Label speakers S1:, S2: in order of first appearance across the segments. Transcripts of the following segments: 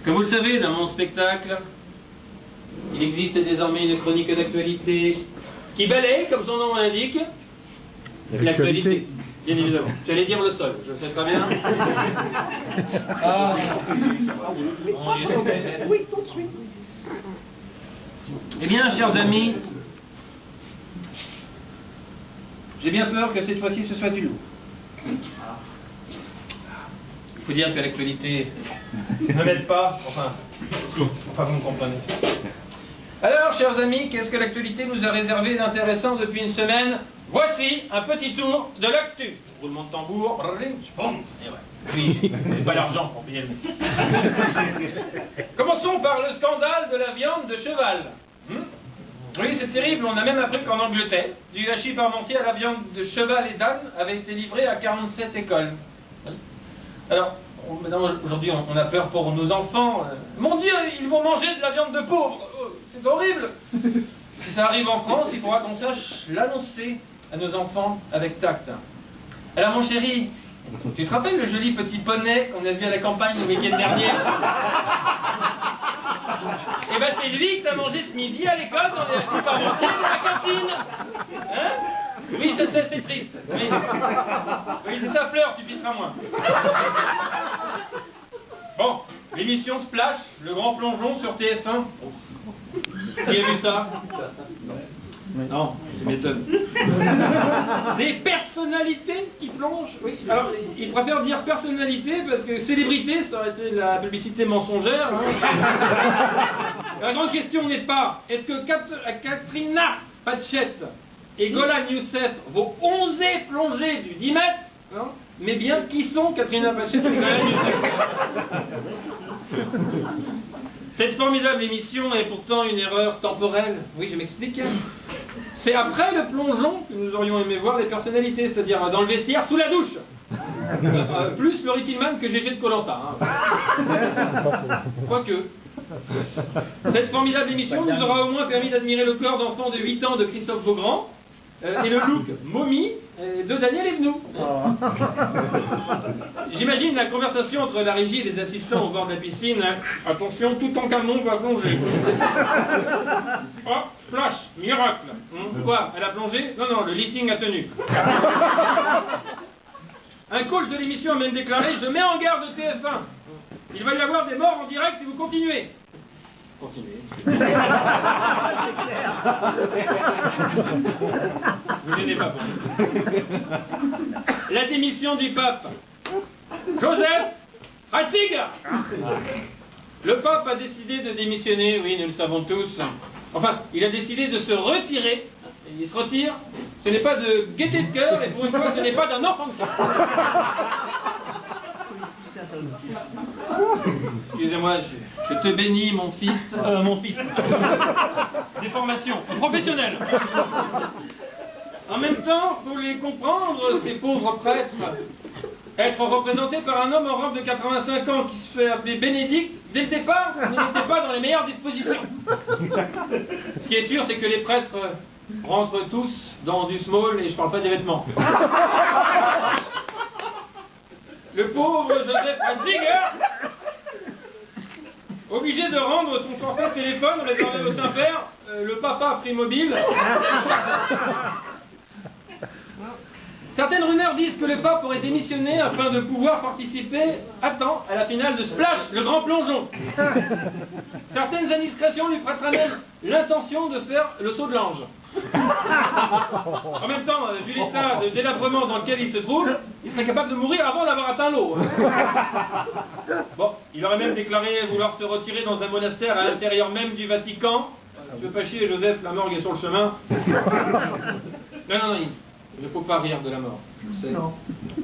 S1: Comme vous le savez, dans mon spectacle, il existe désormais une chronique d'actualité qui balaye, comme son nom l'indique, l'actualité. Bien évidemment. J'allais dire le sol, je sais très bien. Oui, tout de suite. Eh bien, chers amis, j'ai bien peur que cette fois-ci ce soit du lourd. Il faut dire que l'actualité ne m'aide pas, enfin vous me comprenez. Alors, chers amis, qu'est-ce que l'actualité nous a réservé d'intéressant depuis une semaine? Voici un petit tour de l'actu. Roulement de tambour, et ouais. Oui, c'est pas l'argent pour payer le mec. Commençons par le scandale de la viande de cheval. Oui, c'est terrible, on a même appris qu'en Angleterre, du hachis parmentier à la viande de cheval et d'âne avait été livré à 47 écoles. Alors, aujourd'hui, on a peur pour nos enfants. Mon Dieu, ils vont manger de la viande de pauvre. C'est horrible. Si ça arrive en France, il faudra qu'on sache l'annoncer à nos enfants avec tact. Alors, mon chéri, tu te rappelles le joli petit poney qu'on a vu à la campagne le week-end dernier? Eh ben, c'est lui que t'as mangé ce midi à l'école dans les hachis parmentiers de la cantine. Hein? Oui, ça c'est triste. Oui, c'est ça, pleure, tu pisseras moins. Bon, l'émission Splash, le grand plongeon sur TF1. Qui a vu ça? Non, tu m'étonnes. Des personnalités qui plongent? Oui, alors, ils préfèrent dire personnalité parce que célébrité, ça aurait été la publicité mensongère. Hein. La grande question n'est pas, est-ce que Katrina Patchett et Golan Youssef vont oser plonger du 10 mètres, hein, mais bien qui sont Katrina Patchett et Golan Youssef? Cette formidable émission est pourtant une erreur temporelle. Oui, je m'explique. C'est après le plongeon que nous aurions aimé voir les personnalités, c'est-à-dire dans le vestiaire, sous la douche. Plus Laurie Tillman que GG de Koh-Lanta. Hein. Quoique. Cette formidable émission nous aura au moins permis d'admirer le corps d'enfant de 8 ans de Christophe Beaugrand et le look momie de Daniel Evenou. J'imagine la conversation entre la régie et les assistants au bord de la piscine. Attention, tout en canon va plonger. Oh, flash, miracle. Quoi, elle a plongé? Non, non, le lifting a tenu. Un coach de l'émission a même déclaré: je mets en garde TF1. Il va y avoir des morts en direct si vous continuez. Continuez. Vous gênez pas pour nous. La démission du pape. Joseph Ratzinger. Le pape a décidé de démissionner, oui, nous le savons tous. Enfin, il a décidé de se retirer. Il se retire. Ce n'est pas de gaieté de cœur, et pour une fois, ce n'est pas d'un enfant de cœur. Excusez-moi, je te bénis, mon fils. Mon fils. Déformation professionnelle. En même temps, faut les comprendre, ces pauvres prêtres. Être représenté par un homme en robe de 85 ans qui se fait appeler Bénédicte, dès le départ, n'était pas dans les meilleures dispositions. Ce qui est sûr, c'est que les prêtres rentrent tous dans du small, et je parle pas des vêtements. Le pauvre Joseph Ratzinger, obligé de rendre son forfait téléphone réservé au Saint-Père, le papa Primobile. Certaines rumeurs disent que le pape aurait démissionné afin de pouvoir participer à temps à la finale de Splash, le grand plongeon. Certaines indiscrétions lui prêteraient même l'intention de faire le saut de l'ange. En même temps, vu l'état de délabrement dans lequel il se trouve, il serait capable de mourir avant d'avoir atteint l'eau. Bon, il aurait même déclaré vouloir se retirer dans un monastère à l'intérieur même du Vatican. Je veux pas chier, Joseph, la morgue est sur le chemin. Non, il ne faut pas rire de la mort. Non.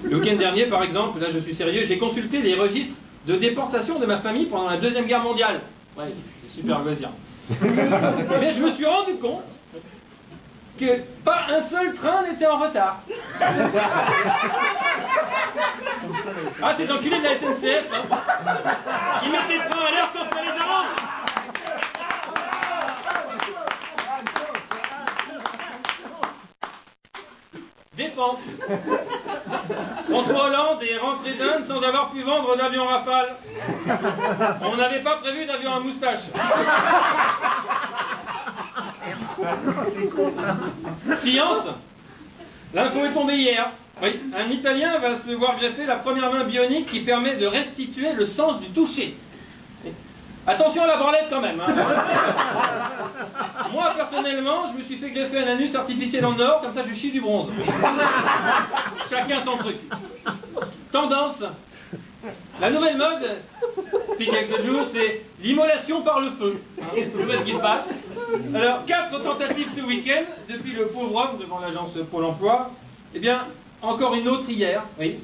S1: Le week-end dernier, par exemple, là je suis sérieux, j'ai consulté les registres de déportation de ma famille pendant la Deuxième Guerre mondiale. Ouais, c'est super loisir. Mais je me suis rendu compte que pas un seul train n'était en retard. Ah, c'est enculé de la SNCF, hein. Ils mettent les trains à l'heure quand ça les arrange. Défense. François Hollande est rentré d'Inde sans avoir pu vendre d'avion Rafale. On n'avait pas prévu d'avion à moustache. Science. L'info est tombée hier. Oui, un Italien va se voir greffer la première main bionique qui permet de restituer le sens du toucher. Attention à la branlette quand même. Hein. Moi, personnellement, je me suis fait greffer un anus artificiel en or, comme ça je chie du bronze. Chacun son truc. Tendance. La nouvelle mode, depuis quelques jours, c'est l'immolation par le feu. Vous voyez ce qui se passe. Alors, 4 tentatives ce week-end, depuis le pauvre homme devant l'agence Pôle emploi. Eh bien, encore une autre hier, oui.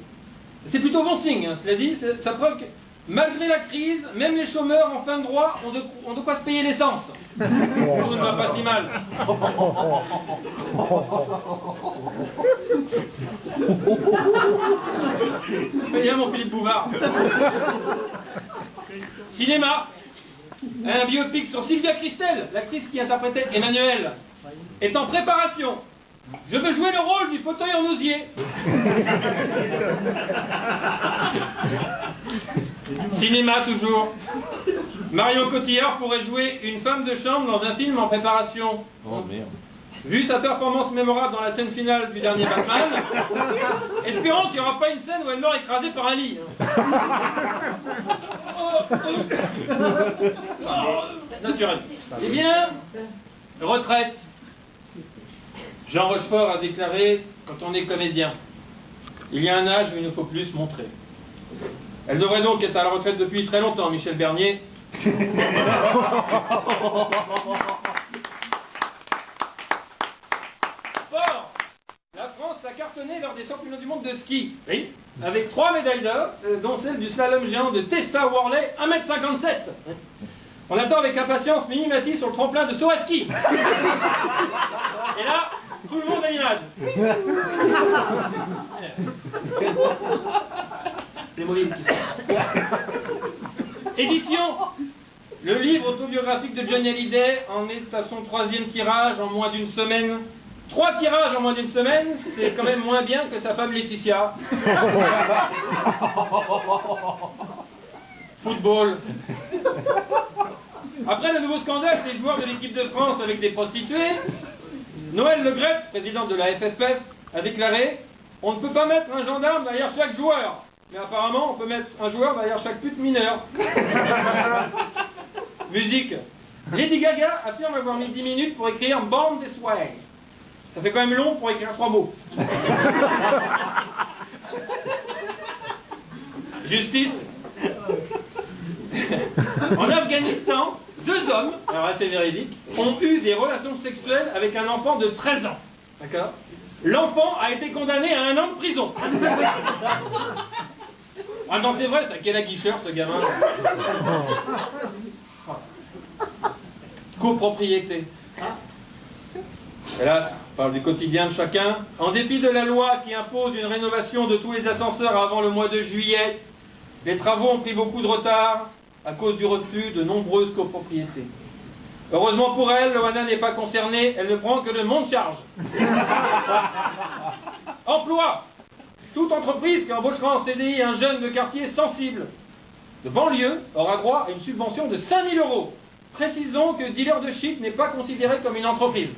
S1: C'est plutôt bon signe, hein, cela dit, ça preuve que malgré la crise, même les chômeurs en fin de droit ont de quoi se payer l'essence. Tout ne va pas si mal. Bien mon Philippe Bouvard. Cinéma. Un biopic sur Sylvia Christel, l'actrice qui interprétait Emmanuel, est en préparation. Je veux jouer le rôle du fauteuil en osier. Cinéma toujours. Marion Cotillard pourrait jouer une femme de chambre dans un film en préparation.
S2: Oh merde.
S1: Vu sa performance mémorable dans la scène finale du dernier Batman, espérons qu'il n'y aura pas une scène où elle meurt écrasée par un lit. Naturel. Eh bien, retraite. Jean Rochefort a déclaré, quand on est comédien, il y a un âge où il ne faut plus se montrer. Elle devrait donc être à la retraite depuis très longtemps, Michel Bernier. Sport. La France a cartonné lors des championnats du monde de ski. Oui. Avec 3 médailles d'or, dont celle du slalom géant de Tessa Worley, 1,57 m. On attend avec impatience Mimi Mati sur le tremplin de saut à ski. Et là, tout le monde a l'image. Les mots qui sont. Édition. Le livre autobiographique de Johnny Hallyday en est à son 3e tirage en moins d'une semaine. 3 tirages en moins d'une semaine, c'est quand même moins bien que sa femme Laetitia. Football. Après le nouveau scandale des joueurs de l'équipe de France avec des prostituées, Noël Le Graët, président de la FFF, a déclaré « On ne peut pas mettre un gendarme derrière chaque joueur, mais apparemment on peut mettre un joueur derrière chaque pute mineure. » Musique. Lady Gaga affirme avoir mis 10 minutes pour écrire « Born This Way ». Ça fait quand même long pour écrire 3 mots. Justice. En Afghanistan, 2 hommes, alors assez véridique, ont eu des relations sexuelles avec un enfant de 13 ans. D'accord? L'enfant a été condamné à 1 an de prison. Ah non, c'est vrai, ça, quel aguicheur ce gamin. Copropriété. Et là, on parle du quotidien de chacun. En dépit de la loi qui impose une rénovation de tous les ascenseurs avant le mois de juillet, les travaux ont pris beaucoup de retard à cause du refus de nombreuses copropriétés. Heureusement pour elle, Loana n'est pas concernée, elle ne prend que le monte-charge. Emploi. Toute entreprise qui embauchera en CDI un jeune de quartier sensible de banlieue aura droit à une subvention de 5 000 €. Précisons que dealer de shit n'est pas considéré comme une entreprise.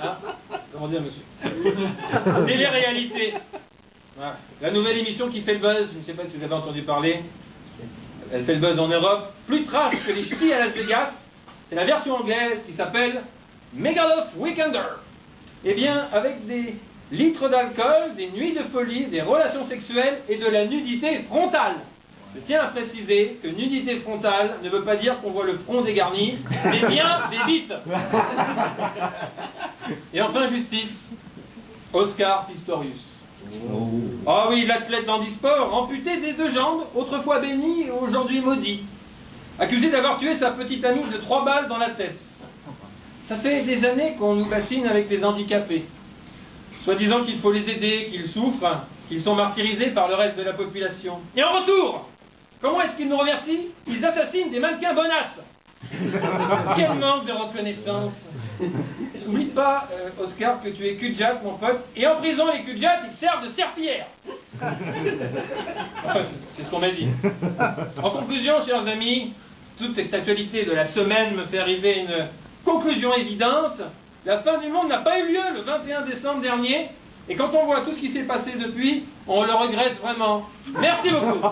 S1: Hein? Comment dire, monsieur? Télé-réalité. Voilà. La nouvelle émission qui fait le buzz, je ne sais pas si vous avez entendu parler, elle fait le buzz en Europe. Plus trash que les ch'tis à Las Vegas, c'est la version anglaise qui s'appelle Megaloth Weekender. Eh bien, avec des litres d'alcool, des nuits de folie, des relations sexuelles et de la nudité frontale. Je tiens à préciser que nudité frontale ne veut pas dire qu'on voit le front dégarni, mais bien des bites. Et enfin, justice. Oscar Pistorius. Ah oui, l'athlète d'handisport, amputé des 2 jambes, autrefois béni et aujourd'hui maudit. Accusé d'avoir tué sa petite amie de 3 balles dans la tête. Ça fait des années qu'on nous bassine avec les handicapés. Soi-disant qu'il faut les aider, qu'ils souffrent, qu'ils sont martyrisés par le reste de la population. Et en retour, comment est-ce qu'ils nous remercient? Ils assassinent des mannequins bonasses. Quel manque de reconnaissance. N'oublie pas, Oscar, que tu es Cudjat, mon pote, et en prison, les Cudjats, ils servent de serpillère. Enfin, c'est ce qu'on m'a dit. En conclusion, chers amis, toute cette actualité de la semaine me fait arriver une conclusion évidente. La fin du monde n'a pas eu lieu le 21 décembre dernier, et quand on voit tout ce qui s'est passé depuis, on le regrette vraiment. Merci beaucoup.